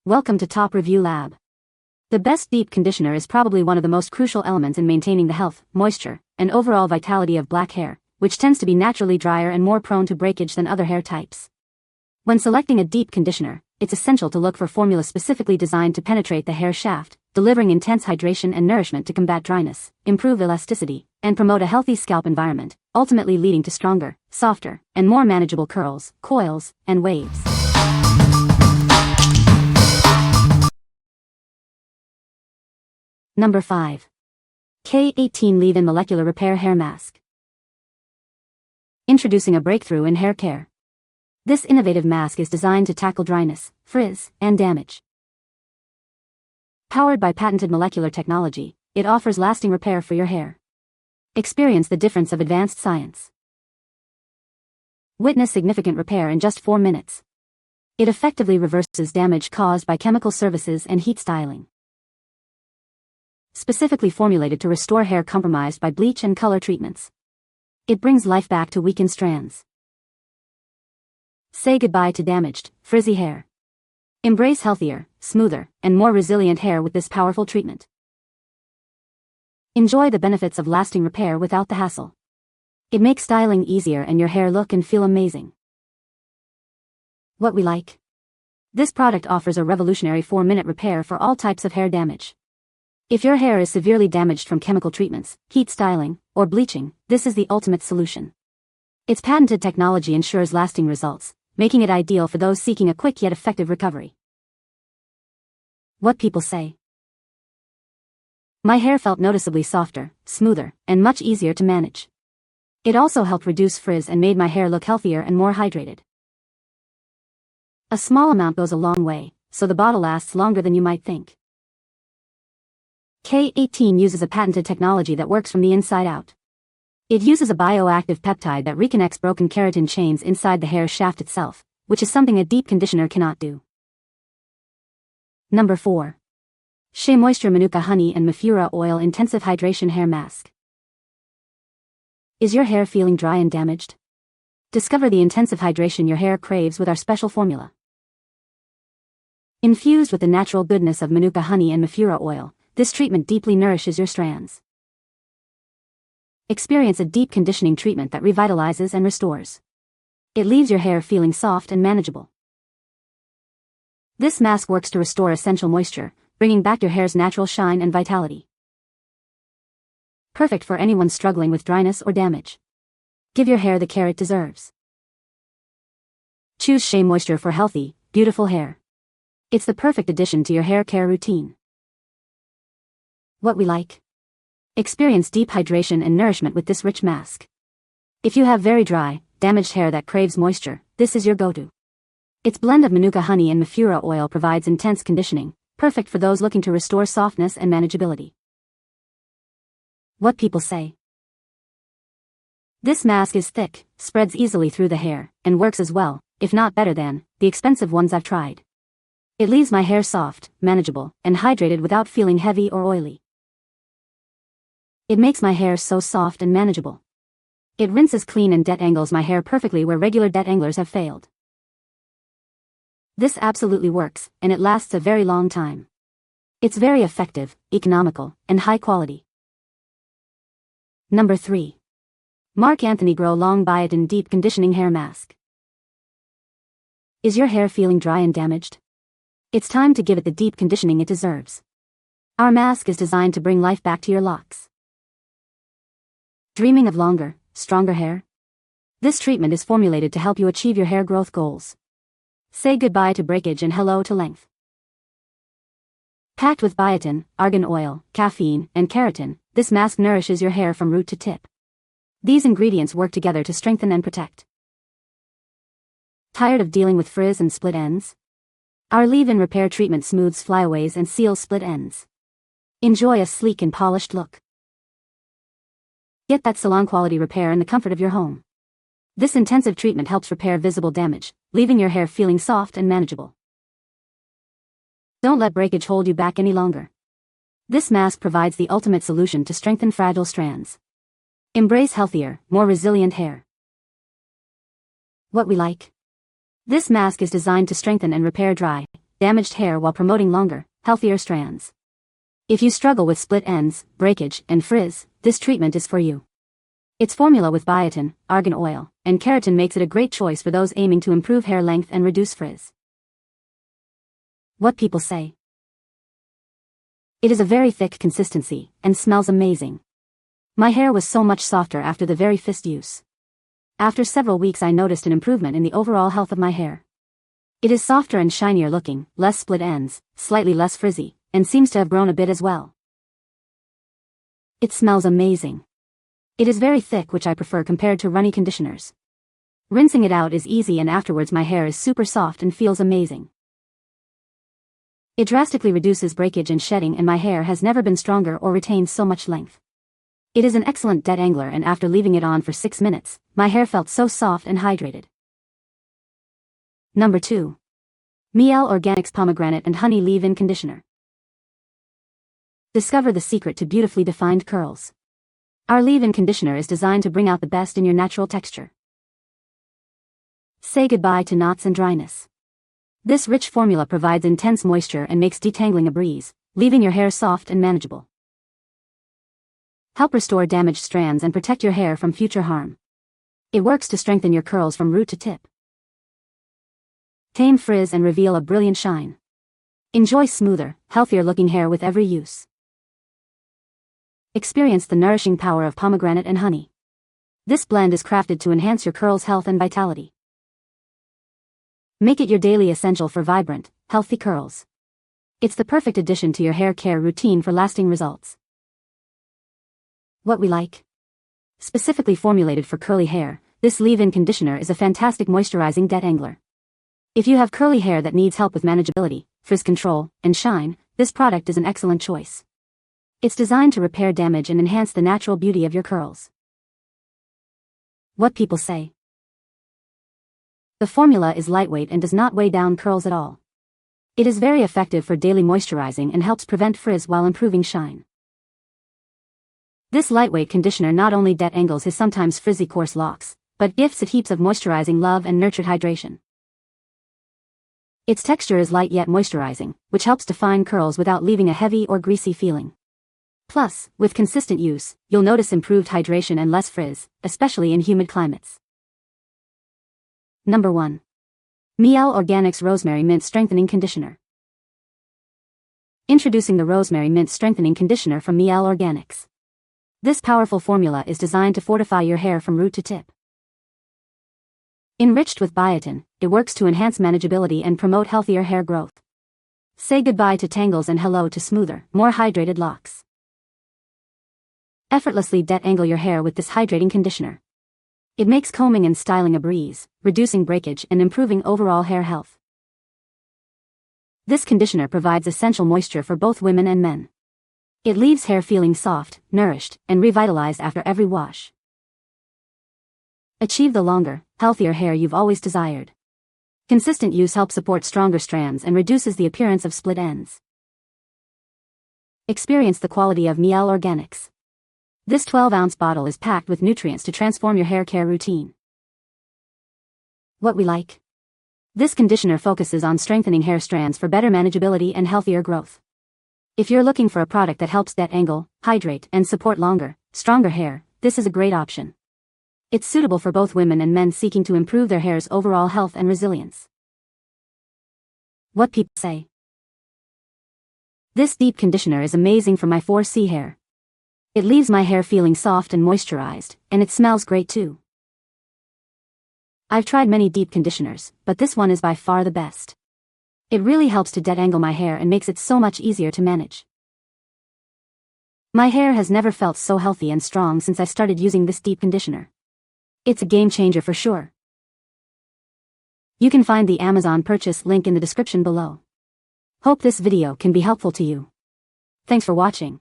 Welcome to Top Review Lab. The best deep conditioner is probably one of the most crucial elements in maintaining the health, moisture, and overall vitality of black hair, which tends to be naturally drier and more prone to breakage than other hair types. When selecting a deep conditioner, it's essential to look for formulas specifically designed to penetrate the hair shaft, delivering intense hydration and nourishment to combat dryness, improve elasticity, and promote a healthy scalp environment, ultimately leading to stronger, softer, and more manageable curls, coils, and waves. Number 5. K18 Leave-In Molecular Repair Hair Mask. Introducing a breakthrough in hair care. This innovative mask is designed to tackle dryness, frizz, and damage. Powered by patented molecular technology, it offers lasting repair for your hair. Experience the difference of advanced science. Witness significant repair in just 4 minutes. It effectively reverses damage caused by chemical services and heat styling. Specifically formulated to restore hair compromised by bleach and color treatments. It brings life back to weakened strands. Say goodbye to damaged, frizzy hair. Embrace healthier, smoother, and more resilient hair with this powerful treatment. Enjoy the benefits of lasting repair without the hassle. It makes styling easier and your hair look and feel amazing. What we like. This product offers a revolutionary 4-minute repair for all types of hair damage. If your hair is severely damaged from chemical treatments, heat styling, or bleaching, this is the ultimate solution. Its patented technology ensures lasting results, making it ideal for those seeking a quick yet effective recovery. What people say. My hair felt noticeably softer, smoother, and much easier to manage. It also helped reduce frizz and made my hair look healthier and more hydrated. A small amount goes a long way, so the bottle lasts longer than you might think. K18 uses a patented technology that works from the inside out. It uses a bioactive peptide that reconnects broken keratin chains inside the hair shaft itself, which is something a deep conditioner cannot do. Number 4. SheaMoisture Manuka Honey and Mafura Oil Intensive Hydration Hair Mask. Is your hair feeling dry and damaged? Discover the intensive hydration your hair craves with our special formula. Infused with the natural goodness of Manuka honey and Mafura oil, this treatment deeply nourishes your strands. Experience a deep conditioning treatment that revitalizes and restores. It leaves your hair feeling soft and manageable. This mask works to restore essential moisture, bringing back your hair's natural shine and vitality. Perfect for anyone struggling with dryness or damage. Give your hair the care it deserves. Choose SheaMoisture for healthy, beautiful hair. It's the perfect addition to your hair care routine. What we like. Experience deep hydration and nourishment with this rich mask. If you have very dry, damaged hair that craves moisture, this is your go-to. Its blend of Manuka honey and Mafura oil provides intense conditioning, perfect for those looking to restore softness and manageability. What people say. This mask is thick, spreads easily through the hair, and works as well, if not better than, the expensive ones I've tried. It leaves my hair soft, manageable, and hydrated without feeling heavy or oily. It makes my hair so soft and manageable. It rinses clean and detangles my hair perfectly where regular detanglers have failed. This absolutely works, and it lasts a very long time. It's very effective, economical, and high quality. Number 3. Marc Anthony Grow Long Biotin Deep Conditioning Hair Mask. Is your hair feeling dry and damaged? It's time to give it the deep conditioning it deserves. Our mask is designed to bring life back to your locks. Dreaming of longer, stronger hair? This treatment is formulated to help you achieve your hair growth goals. Say goodbye to breakage and hello to length. Packed with biotin, argan oil, caffeine, and keratin, this mask nourishes your hair from root to tip. These ingredients work together to strengthen and protect. Tired of dealing with frizz and split ends? Our leave-in repair treatment smooths flyaways and seals split ends. Enjoy a sleek and polished look. Get that salon-quality repair in the comfort of your home. This intensive treatment helps repair visible damage, leaving your hair feeling soft and manageable. Don't let breakage hold you back any longer. This mask provides the ultimate solution to strengthen fragile strands. Embrace healthier, more resilient hair. What we like. This mask is designed to strengthen and repair dry, damaged hair while promoting longer, healthier strands. If you struggle with split ends, breakage, and frizz, this treatment is for you. Its formula with biotin, argan oil, and keratin makes it a great choice for those aiming to improve hair length and reduce frizz. What people say. It is a very thick consistency, and smells amazing. My hair was so much softer after the very first use. After several weeks I noticed an improvement in the overall health of my hair. It is softer and shinier looking, less split ends, slightly less frizzy, and seems to have grown a bit as well. It smells amazing. It is very thick, which I prefer compared to runny conditioners. Rinsing it out is easy and afterwards my hair is super soft and feels amazing. It drastically reduces breakage and shedding and my hair has never been stronger or retained so much length. It is an excellent detangler and after leaving it on for 6 minutes, my hair felt so soft and hydrated. Number 2. Mielle Organics Pomegranate and Honey Leave-In Conditioner. Discover the secret to beautifully defined curls. Our leave-in conditioner is designed to bring out the best in your natural texture. Say goodbye to knots and dryness. This rich formula provides intense moisture and makes detangling a breeze, leaving your hair soft and manageable. Help restore damaged strands and protect your hair from future harm. It works to strengthen your curls from root to tip. Tame frizz and reveal a brilliant shine. Enjoy smoother, healthier looking hair with every use. Experience the nourishing power of pomegranate and honey. This blend is crafted to enhance your curls' health and vitality. Make it your daily essential for vibrant, healthy curls. It's the perfect addition to your hair care routine for lasting results. What we like. Specifically formulated for curly hair, this leave-in conditioner is a fantastic moisturizing detangler. If you have curly hair that needs help with manageability, frizz control, and shine, this product is an excellent choice. It's designed to repair damage and enhance the natural beauty of your curls. What people say. The formula is lightweight and does not weigh down curls at all. It is very effective for daily moisturizing and helps prevent frizz while improving shine. This lightweight conditioner not only detangles his sometimes frizzy coarse locks, but gifts it heaps of moisturizing love and nurtured hydration. Its texture is light yet moisturizing, which helps define curls without leaving a heavy or greasy feeling. Plus, with consistent use, you'll notice improved hydration and less frizz, especially in humid climates. Number 1. Mielle Organics Rosemary Mint Strengthening Conditioner. Introducing the Rosemary Mint Strengthening Conditioner from Mielle Organics. This powerful formula is designed to fortify your hair from root to tip. Enriched with biotin, it works to enhance manageability and promote healthier hair growth. Say goodbye to tangles and hello to smoother, more hydrated locks. Effortlessly detangle your hair with this hydrating conditioner. It makes combing and styling a breeze, reducing breakage and improving overall hair health. This conditioner provides essential moisture for both women and men. It leaves hair feeling soft, nourished, and revitalized after every wash. Achieve the longer, healthier hair you've always desired. Consistent use helps support stronger strands and reduces the appearance of split ends. Experience the quality of Mielle Organics. This 12-ounce bottle is packed with nutrients to transform your hair care routine. What we like. This conditioner focuses on strengthening hair strands for better manageability and healthier growth. If you're looking for a product that helps detangle, hydrate, and support longer, stronger hair, this is a great option. It's suitable for both women and men seeking to improve their hair's overall health and resilience. What people say. This deep conditioner is amazing for my 4C hair. It leaves my hair feeling soft and moisturized, and it smells great too. I've tried many deep conditioners, but this one is by far the best. It really helps to detangle my hair and makes it so much easier to manage. My hair has never felt so healthy and strong since I started using this deep conditioner. It's a game changer for sure. You can find the Amazon purchase link in the description below. Hope this video can be helpful to you. Thanks for watching.